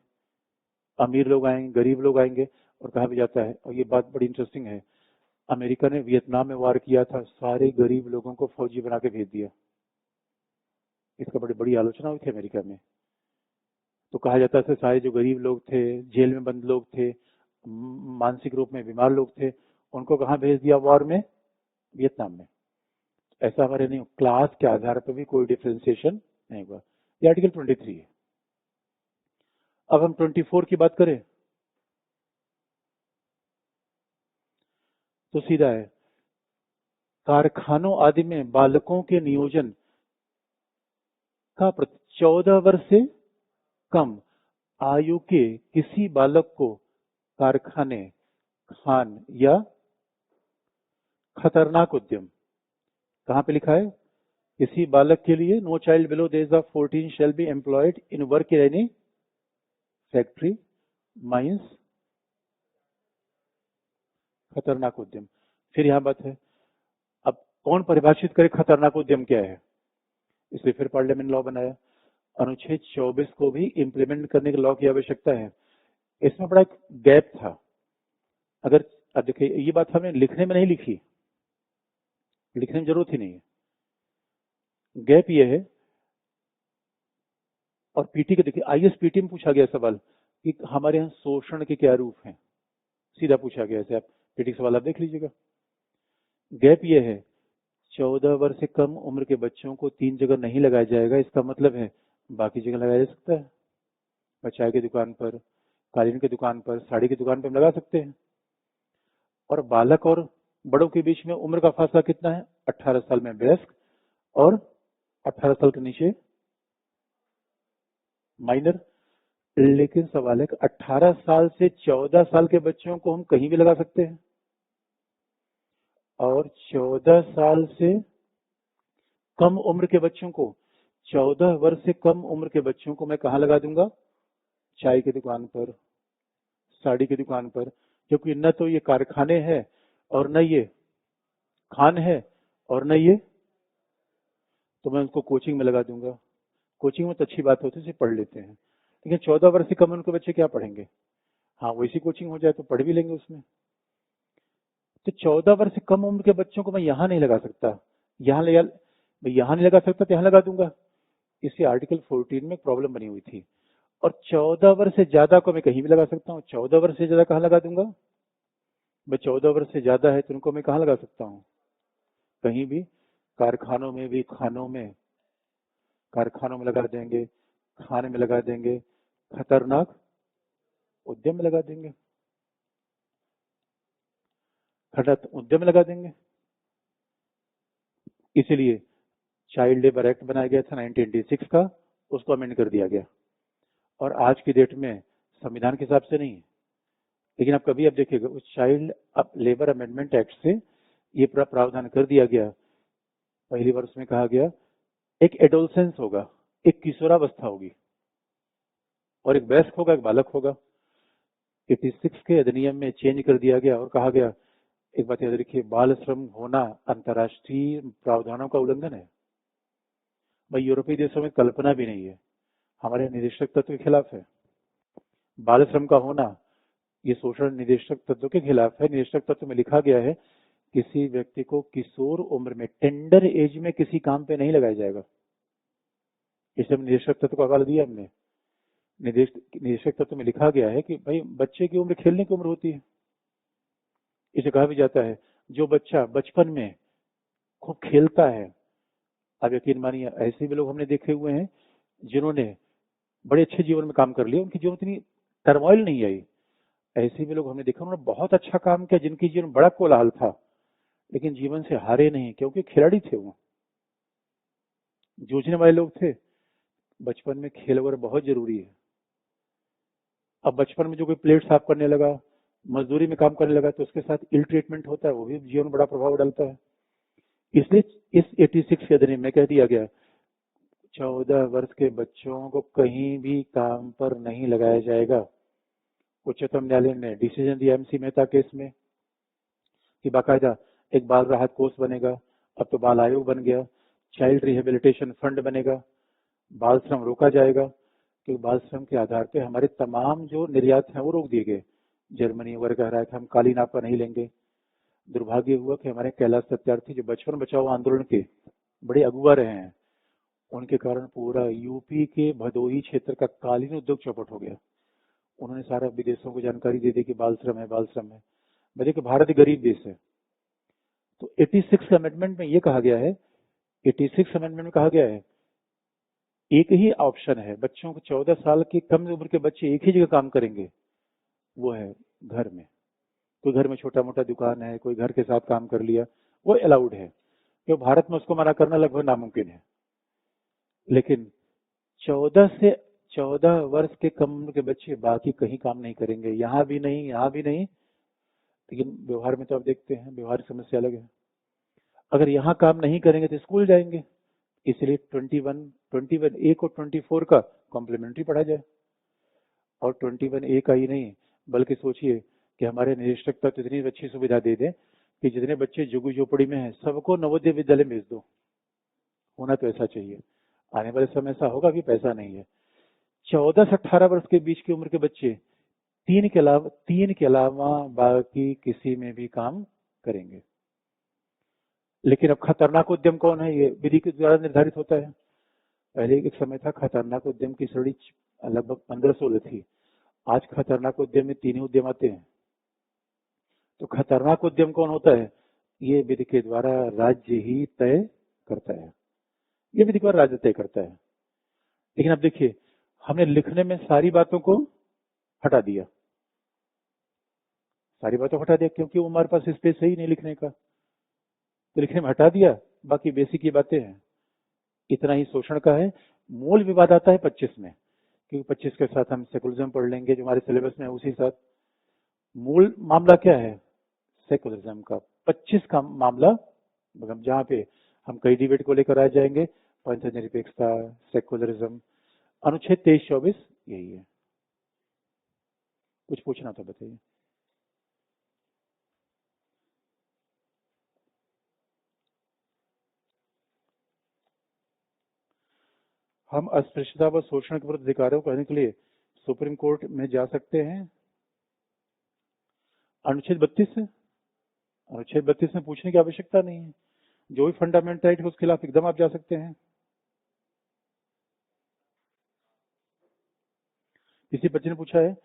अमीर लोग आएंगे, गरीब लोग आएंगे। और कहा भी जाता है, और ये बात बड़ी इंटरेस्टिंग है, अमेरिका ने वियतनाम में वार किया था, सारे गरीब लोगों को फौजी बना के भेज दिया। इसका बड़ी बड़ी आलोचना हुई थी अमेरिका में। तो कहा जाता था सारे जो गरीब लोग थे, जेल में बंद लोग थे, मानसिक रूप में बीमार लोग थे, उनको कहाँ भेज दिया वॉर में? वियतनाम में। ऐसा हमारे नहीं, क्लास के आधार पर भी कोई डिफ्रेंसिएशन नहीं हुआ। ये आर्टिकल 23 है। अब हम 24 की बात करें तो सीधा है, कारखानों आदि में बालकों के नियोजन का 14 वर्ष से कम आयु के किसी बालक को कारखाने, खान या खतरनाक उद्यम, कहां पे लिखा है? किसी बालक के लिए no child below the age of 14 shall be employed in work in any factory, mines, खतरनाक उद्यम। फिर यहां बात है, अब कौन परिभाषित करे खतरनाक उद्यम क्या है? इसलिए फिर पार्लियामेंट लॉ बनाया। अनुच्छेद 24 को भी इम्प्लीमेंट करने के लॉ की आवश्यकता है। इसमें बड़ा एक गैप था। अगर अब देखिए, ये बात हमें लिखने में नहीं लिखी, लिखने में जरूरत ही नहीं है। गैप ये है, और पीटी के देखिए, आईएसपीटी में पूछा गया सवाल कि हमारे यहाँ शोषण के क्या रूप हैं, सीधा पूछा गया है। आप पीटी का सवाल आप देख लीजिएगा। गैप ये है, 14 वर्ष से कम उम्र के बच्चों को 3 जगह नहीं लगाया जाएगा। इसका मतलब है बाकी जगह लगाया जा सकता है। चाय की दुकान पर, कालीन की दुकान पर, साड़ी की दुकान पर हम लगा सकते हैं। और बालक और बड़ों के बीच में उम्र का फासला कितना है? 18 साल में वयस्क और 18 साल के नीचे माइनर। लेकिन सवाल है कि 18 साल से 14 साल के बच्चों को हम कहीं भी लगा सकते हैं, और 14 साल से कम उम्र के बच्चों को, 14 वर्ष से कम उम्र के बच्चों को मैं कहाँ लगा दूंगा? चाय की दुकान पर, साड़ी की दुकान पर। क्योंकि न तो ये कारखाने हैं, और न ये खान है, और न ये, तो मैं उनको कोचिंग में लगा दूंगा। कोचिंग में तो अच्छी बात होती है, पढ़ लेते हैं। लेकिन 14 वर्ष से कम उम्र के बच्चे क्या पढ़ेंगे? हाँ, वैसी कोचिंग हो जाए तो पढ़ भी लेंगे उसमें। तो 14 वर्ष से कम उम्र के बच्चों को मैं यहाँ नहीं लगा सकता, मैं यहाँ नहीं लगा सकता तो यहाँ लगा दूंगा। इसी आर्टिकल 14 में प्रॉब्लम बनी हुई थी। और 14 वर्ष से ज्यादा को मैं कहीं भी लगा सकता हूँ। 14 वर्ष से ज्यादा कहाँ लगा दूंगा? मैं 14 वर्ष से ज्यादा है तो उनको मैं कहाँ लगा सकता हूँ? कहीं भी। कारखानों में भी, खानों में, कारखानों में लगा देंगे, खाने में लगा देंगे, खतरनाक उद्यम में लगा देंगे, खतरनाक उद्यम में लगा देंगे। इसीलिए चाइल्ड लेबर एक्ट बनाया गया था 1986 का, उसको अमेंड कर दिया गया। और आज की डेट में संविधान के हिसाब से नहीं, लेकिन अब कभी आप देखिएगा उस चाइल्ड अब लेबर अमेंडमेंट एक्ट से ये प्रावधान कर दिया गया। पहली बार उसमें कहा गया एक एडोलसेंस होगा, एक किशोरावस्था होगी, और एक वयस्क होगा, एक बालक होगा। 86 के अधिनियम में चेंज कर दिया गया और कहा गया, एक बात याद रखिए, बाल श्रम होना अंतर्राष्ट्रीय प्रावधानों का उल्लंघन है। भाई यूरोपीय देशों में कल्पना भी नहीं है, हमारे निदेशक तत्व के खिलाफ है। बाल श्रम का होना ये शोषण निदेशक तत्व के खिलाफ है। निदेशक तत्व में लिखा गया है किसी व्यक्ति को किशोर उम्र में, टेंडर एज में किसी काम पे नहीं लगाया जाएगा। इसलिए निदेशक तत्व का हवाला दिया हमने। निदेशक तत्व में लिखा गया है कि भाई बच्चे की उम्र खेलने की उम्र होती है। इसे कहा भी जाता है जो बच्चा बचपन में खूब खेलता है, आप यकीन मानिए ऐसे भी लोग हमने देखे हुए हैं जिन्होंने बड़े अच्छे जीवन में काम कर लिया, उनकी जीवन इतनी टर्मोइल नहीं आई। ऐसे भी लोग हमने देखा उन्होंने बहुत अच्छा काम किया, जिनकी जीवन बड़ा कोलाहल था, लेकिन जीवन से हारे नहीं, क्योंकि खिलाड़ी थे, वो जूझने वाले लोग थे। बचपन में खेल वगैरह बहुत जरूरी है। अब बचपन में जो कोई प्लेट साफ करने लगा, मजदूरी में काम करने लगा, तो उसके साथ इल ट्रीटमेंट होता है, वो भी जीवन में बड़ा प्रभाव डालता है। इसलिए इस 86 के अधिनियम में कह दिया गया 14 वर्ष के बच्चों को कहीं भी काम पर नहीं लगाया जाएगा। उच्चतम न्यायालय ने डिसीजन दिया एमसी मेहता केस में कि बाकायदा एक बाल राहत कोष बनेगा। अब तो बाल आयोग बन गया, चाइल्ड रिहेबिलिटेशन फंड बनेगा, बाल श्रम रोका जाएगा, क्योंकि बाल श्रम के आधार पे हमारे तमाम जो निर्यात हैं वो रोक दिए गए। जर्मनी वगैरह कह रहा है कि हम काली नापा नहीं लेंगे। दुर्भाग्य हुआ कि हमारे कैलाश सत्यार्थी जो बचपन बचाओ आंदोलन के बड़े अगुआ रहे हैं, उनके कारण पूरा यूपी के भदोही क्षेत्र का कालीन उद्योग चौपट हो गया। उन्होंने सारा विदेशों को जानकारी दे दी कि बाल श्रम है, बाल श्रम है। मैं देखिए भारत एक गरीब देश है, तो 86 अमेंडमेंट में ये कहा गया है, 86 अमेंडमेंट में कहा गया है एक ही ऑप्शन है, बच्चों को 14 साल की कम उम्र के बच्चे एक ही जगह काम करेंगे, वो है घर में। कोई घर में छोटा मोटा दुकान है, कोई घर के साथ काम कर लिया, वो अलाउड है, क्योंकि भारत में उसको मना करना लगभग नामुमकिन है। लेकिन 14 वर्ष के कम उम्र के बच्चे बाकी कहीं काम नहीं करेंगे, यहाँ भी नहीं, यहाँ भी नहीं। लेकिन व्यवहार में तो आप देखते हैं व्यवहारिक समस्या अलग है। अगर यहाँ काम नहीं करेंगे तो स्कूल जाएंगे, इसलिए 21A को 24 का कॉम्प्लीमेंट्री पढ़ा जाए। और 21A का ही नहीं, बल्कि सोचिए कि हमारे निरीक्षक तक इतनी अच्छी सुविधा दे दें कि जितने बच्चे जुगु झोपड़ी में हैं सबको नवोदय विद्यालय भेज दो। होना तो ऐसा चाहिए। आने वाले समय ऐसा होगा कि पैसा नहीं है। 14 से 18 वर्ष के बीच की उम्र के बच्चे तीन के अलावा बाकी किसी में भी काम करेंगे। लेकिन अब खतरनाक उद्यम कौन है, ये विधि के द्वारा निर्धारित होता है। पहले एक समय था खतरनाक उद्यम की श्रेणी लगभग 15-16 थी, आज खतरनाक उद्यम में 3 ही उद्यम आते हैं। तो खतरनाक उद्यम कौन होता है, ये विधि के द्वारा राज्य ही तय करता है, ये विधि के द्वारा राज्य तय करता है। लेकिन अब देखिए हमने लिखने में सारी बातों को हटा दिया, सारी बातों को हटा दिया, क्योंकि वो हमारे पास स्पेस है ही नहीं लिखने का, तो लिखने में हटा दिया, बाकी बेसिक की बातें हैं। इतना ही शोषण का है। मूल विवाद आता है 25 में, क्योंकि 25 के साथ हम सेकुलरिज्म पढ़ लेंगे जो हमारे सिलेबस में है, उसी साथ मूल मामला क्या है सेकुलरिज्म का। 25 का मामला मतलब जहाँ पे हम कई डिबेट को लेकर आ जाएंगे, पंचनिरपेक्षता, सेकुलरिज्म, अनुच्छेद 23-24 यही है। कुछ पूछना था बताइए। हम अस्पृश्यता व शोषण के विरुद्ध अधिकारों को करने के लिए सुप्रीम कोर्ट में जा सकते हैं। अनुच्छेद 32 है, अनुच्छेद 32 में पूछने की आवश्यकता नहीं है। जो भी फंडामेंटल राइट है उसके खिलाफ एकदम आप जा सकते हैं। किसी बच्चे ने पूछा है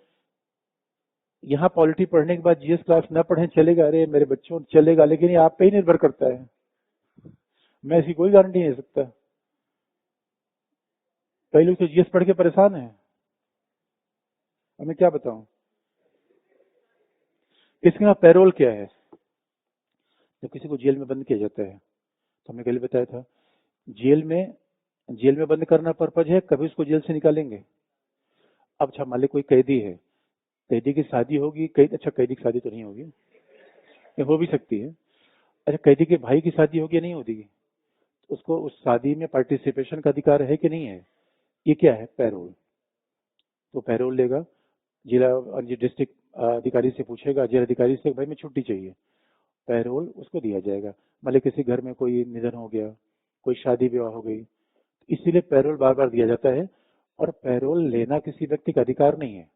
यहाँ पॉलिटी पढ़ने के बाद जीएस क्लास न पढ़े चलेगा? अरे मेरे बच्चों चलेगा, लेकिन ये आप पे ही निर्भर करता है, मैं इसकी कोई गारंटी नहीं दे सकता। कई लोग तो जीएस पढ़ के परेशान हैं, अब मैं क्या बताऊं। इसके बाद पैरोल क्या है, जब किसी को जेल में बंद किया जाता है, तो हमने कल बताया था जेल में बंद करना पर्पज है, कभी उसको जेल से निकालेंगे। अब अच्छा मान ली कोई कैदी है, कैदी की शादी होगी, अच्छा कैदी की शादी तो नहीं होगी, ये हो भी सकती है। अच्छा कैदी के भाई की शादी होगी या नहीं होगी, उसको उस शादी में पार्टिसिपेशन का अधिकार है कि नहीं है, ये क्या है पैरोल। तो पैरोल लेगा, जिला डिस्ट्रिक्ट अधिकारी से पूछेगा, जेल अधिकारी से भाई मैं छुट्टी चाहिए, पैरोल उसको दिया जाएगा। मान ली किसी घर में कोई निधन हो गया, कोई शादी विवाह हो गई, इसीलिए पैरोल बार बार दिया जाता है। और पैरोल लेना किसी व्यक्ति का अधिकार नहीं है,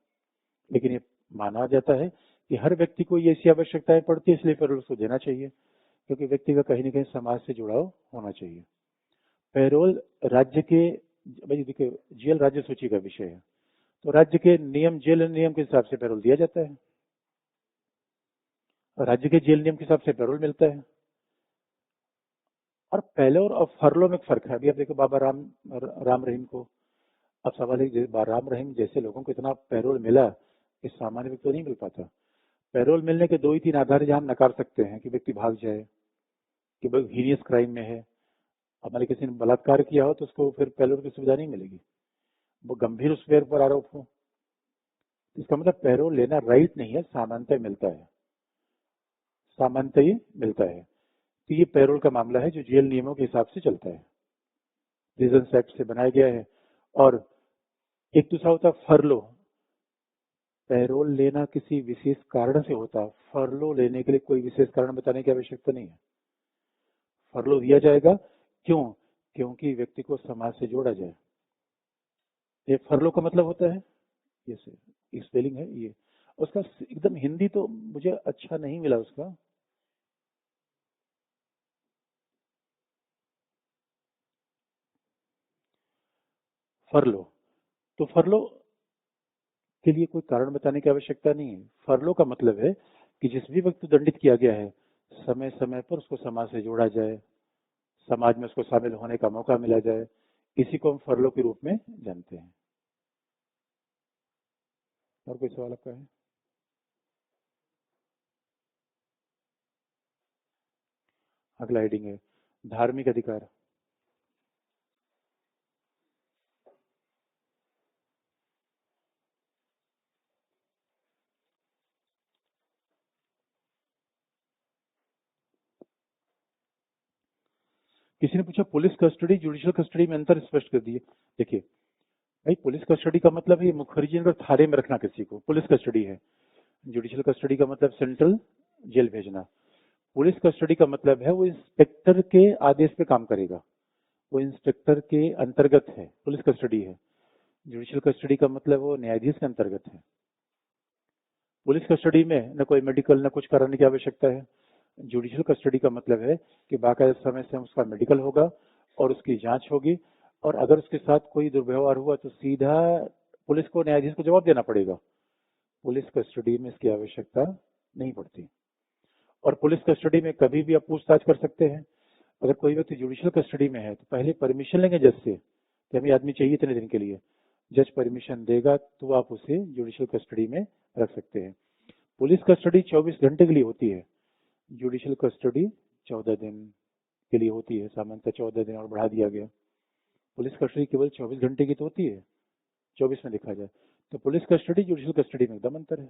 लेकिन ये माना जाता है कि हर व्यक्ति को ये ऐसी आवश्यकताएं पड़ती है, इसलिए पैरोल उसको देना चाहिए, क्योंकि व्यक्ति का कहीं ना कहीं समाज से जुड़ाव होना चाहिए। पैरोल राज्य के, देखिए जेल राज्य सूची का विषय है, तो राज्य के नियम, जेल नियम के हिसाब से पैरोल दिया जाता है, राज्य के जेल नियम के हिसाब से पैरोल मिलता है। और पैरोल और फरलो में फर्क है। अभी आप देखो बाबा राम रहीम को, अब सवाल है राम रहीम जैसे लोगों को इतना पैरोल मिला, इस सामान्य व्यक्ति को नहीं मिल पाता। पैरोल मिलने के 2 ही 3 आधार जहां हम नकार सकते हैं कि व्यक्ति भाग जाए, कि भाई हीनियस क्राइम में है, हमारे किसी ने बलात्कार किया हो तो उसको फिर पैरोल की सुविधा नहीं मिलेगी, वो गंभीर उस पर आरोप हो। इसका मतलब पैरोल लेना राइट नहीं है, सामान्यतः मिलता है, सामान्यतः मिलता है। तो ये पैरोल का मामला है जो जेल नियमों के हिसाब से चलता है। प्रिजन एक्ट से बनाया गया है। और एक दूसरा होता है फरलो। पैरोल लेना किसी विशेष कारण से होता है, फरलो लेने के लिए कोई विशेष कारण बताने की आवश्यकता नहीं है। फरलो दिया जाएगा, क्यों? क्योंकि व्यक्ति को समाज से जोड़ा जाए। ये फरलो का मतलब होता है, ये स्पेलिंग है ये। उसका एकदम हिंदी तो मुझे अच्छा नहीं मिला उसका। फरलो, तो फरलो के लिए कोई कारण बताने की आवश्यकता नहीं है। फरलो का मतलब है कि जिस भी व्यक्ति को दंडित किया गया है, समय समय पर उसको समाज से जोड़ा जाए, समाज में उसको शामिल होने का मौका मिला जाए। इसी को हम फरलो के रूप में जानते हैं। और कोई सवाल आपका है? अगला हेडिंग है धार्मिक अधिकार। किसी ने पूछा पुलिस कस्टडी जुडिशियल कस्टडी में अंतर स्पष्ट कर दिए। देखिए भाई, पुलिस कस्टडी का मतलब है मुखर्जी नगर थाने में रखना किसी को, पुलिस कस्टडी है। जुडिशियल कस्टडी का मतलब सेंट्रल जेल भेजना। पुलिस कस्टडी का मतलब है वो इंस्पेक्टर के आदेश पे काम करेगा, वो इंस्पेक्टर के अंतर्गत है, पुलिस कस्टडी है। जुडिशियल कस्टडी का मतलब वो न्यायाधीश के अंतर्गत है। पुलिस कस्टडी में न कोई मेडिकल न कुछ कराने की आवश्यकता है। जुडिशियल कस्टडी का मतलब है कि बाकायदा समय से उसका मेडिकल होगा और उसकी जांच होगी, और अगर उसके साथ कोई दुर्व्यवहार हुआ तो सीधा पुलिस को, न्यायाधीश को जवाब देना पड़ेगा। पुलिस कस्टडी में इसकी आवश्यकता नहीं पड़ती। और पुलिस कस्टडी में कभी भी आप पूछताछ कर सकते हैं। अगर कोई व्यक्ति जुडिशियल कस्टडी में है तो पहले परमिशन लेंगे जज से कि हमें आदमी चाहिए इतने दिन के लिए। जज परमिशन देगा तो आप उसे जुडिशियल कस्टडी में रख सकते हैं। पुलिस कस्टडी 24 घंटे के लिए होती है, जुडिशियल कस्टडी 14 दिन के लिए होती है। सामान्यतः 14 दिन और बढ़ा दिया गया। पुलिस कस्टडी केवल 24 घंटे की तो होती है, 24 में देखा जाए तो पुलिस कस्टडी जुडिशियल कस्टडी में एकदम अंतर है।